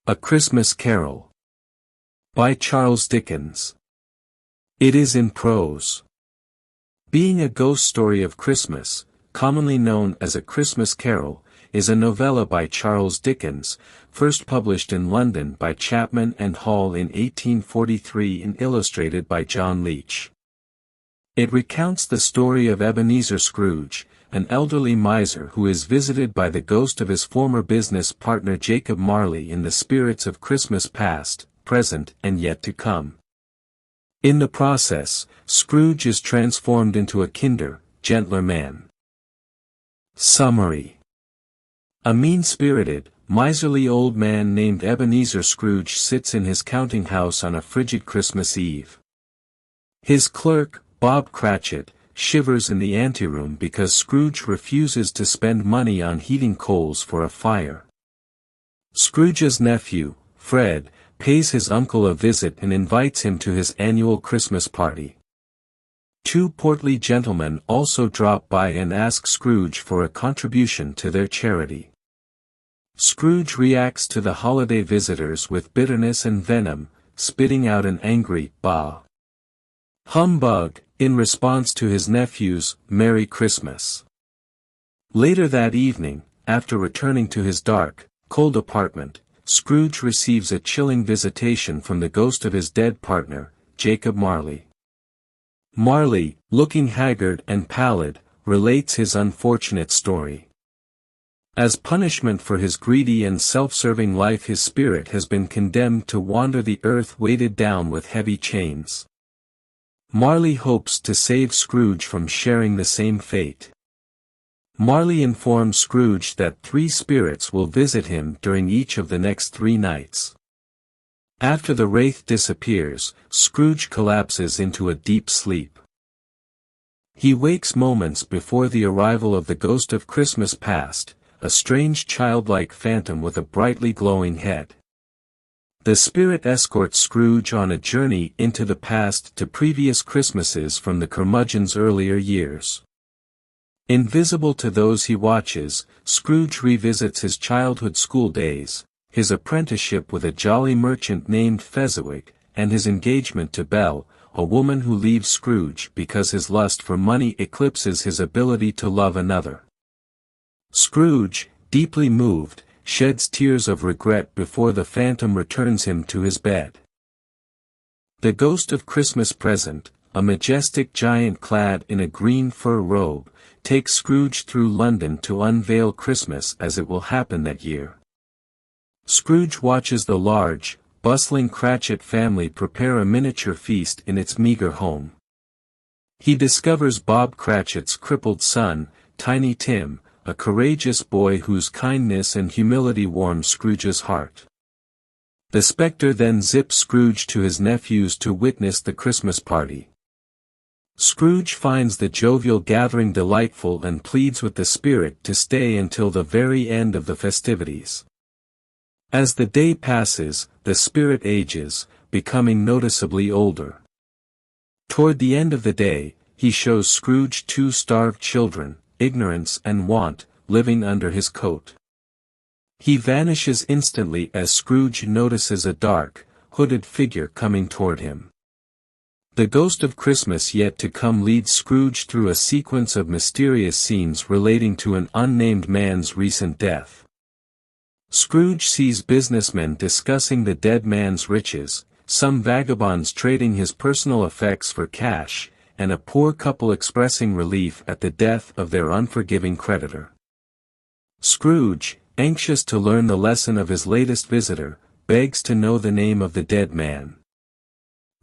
A Christmas Carol. By Charles Dickens. It is in prose. Being a ghost story of Christmas, commonly known as A Christmas Carol, is a novella by Charles Dickens, first published in London by Chapman and Hall in 1843 and illustrated by John Leech. It recounts the story of Ebenezer Scrooge, an elderly miser who is visited by the ghost of his former business partner Jacob Marley in the spirits of Christmas past, present and yet to come. In the process, Scrooge is transformed into a kinder, gentler man. Summary. A mean-spirited, miserly old man named Ebenezer Scrooge sits in his counting house on a frigid Christmas Eve. His clerk, Bob Cratchit, shivers in the anteroom because Scrooge refuses to spend money on heating coals for a fire. Scrooge's nephew, Fred, pays his uncle a visit and invites him to his annual Christmas party. Two portly gentlemen also drop by and ask Scrooge for a contribution to their charity. Scrooge reacts to the holiday visitors with bitterness and venom, spitting out an angry "Bah! Humbug!" in response to his nephew's "Merry Christmas." Later that evening, after returning to his dark, cold apartment, Scrooge receives a chilling visitation from the ghost of his dead partner, Jacob Marley. Marley, looking haggard and pallid, relates his unfortunate story. As punishment for his greedy and self-serving life, his spirit has been condemned to wander the earth weighted down with heavy chains. Marley hopes to save Scrooge from sharing the same fate. Marley informs Scrooge that 3 spirits will visit him during each of the next 3 nights. After the wraith disappears, Scrooge collapses into a deep sleep. He wakes moments before the arrival of the ghost of Christmas past, a strange childlike phantom with a brightly glowing head. The spirit escorts Scrooge on a journey into the past to previous Christmases from the curmudgeon's earlier years. Invisible to those he watches, Scrooge revisits his childhood school days, his apprenticeship with a jolly merchant named Fezziwig, and his engagement to Belle, a woman who leaves Scrooge because his lust for money eclipses his ability to love another. Scrooge, deeply moved, sheds tears of regret before the phantom returns him to his bed. The ghost of Christmas present, a majestic giant clad in a green fur robe, takes Scrooge through London to unveil Christmas as it will happen that year. Scrooge watches the large, bustling Cratchit family prepare a miniature feast in its meager home. He discovers Bob Cratchit's crippled son, Tiny Tim, a courageous boy whose kindness and humility warm Scrooge's heart. The spectre then zips Scrooge to his nephew's to witness the Christmas party. Scrooge finds the jovial gathering delightful and pleads with the spirit to stay until the very end of the festivities. As the day passes, the spirit ages, becoming noticeably older. Toward the end of the day, he shows Scrooge 2 starved children, Ignorance and Want, living under his coat. He vanishes instantly as Scrooge notices a dark, hooded figure coming toward him. The ghost of Christmas yet to come leads Scrooge through a sequence of mysterious scenes relating to an unnamed man's recent death. Scrooge sees businessmen discussing the dead man's riches, some vagabonds trading his personal effects for cash, and a poor couple expressing relief at the death of their unforgiving creditor. Scrooge, anxious to learn the lesson of his latest visitor, begs to know the name of the dead man.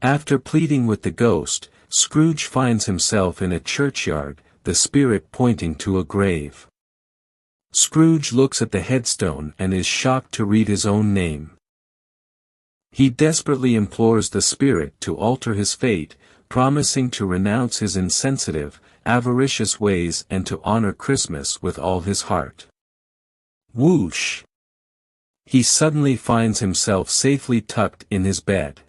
After pleading with the ghost, Scrooge finds himself in a churchyard, the spirit pointing to a grave. Scrooge looks at the headstone and is shocked to read his own name. He desperately implores the spirit to alter his fate, promising to renounce his insensitive, avaricious ways and to honor Christmas with all his heart. Whoosh! He suddenly finds himself safely tucked in his bed.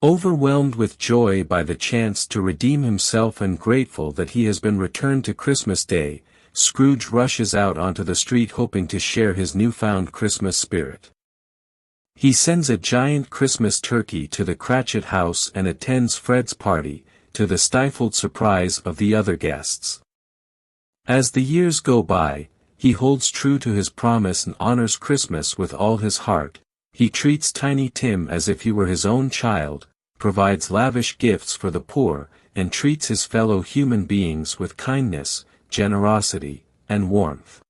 Overwhelmed with joy by the chance to redeem himself and grateful that he has been returned to Christmas Day, Scrooge rushes out onto the street hoping to share his newfound Christmas spirit. He sends a giant Christmas turkey to the Cratchit house and attends Fred's party, to the stifled surprise of the other guests. As the years go by, he holds true to his promise and honors Christmas with all his heart. He treats Tiny Tim as if he were his own child, provides lavish gifts for the poor, and treats his fellow human beings with kindness, generosity, and warmth.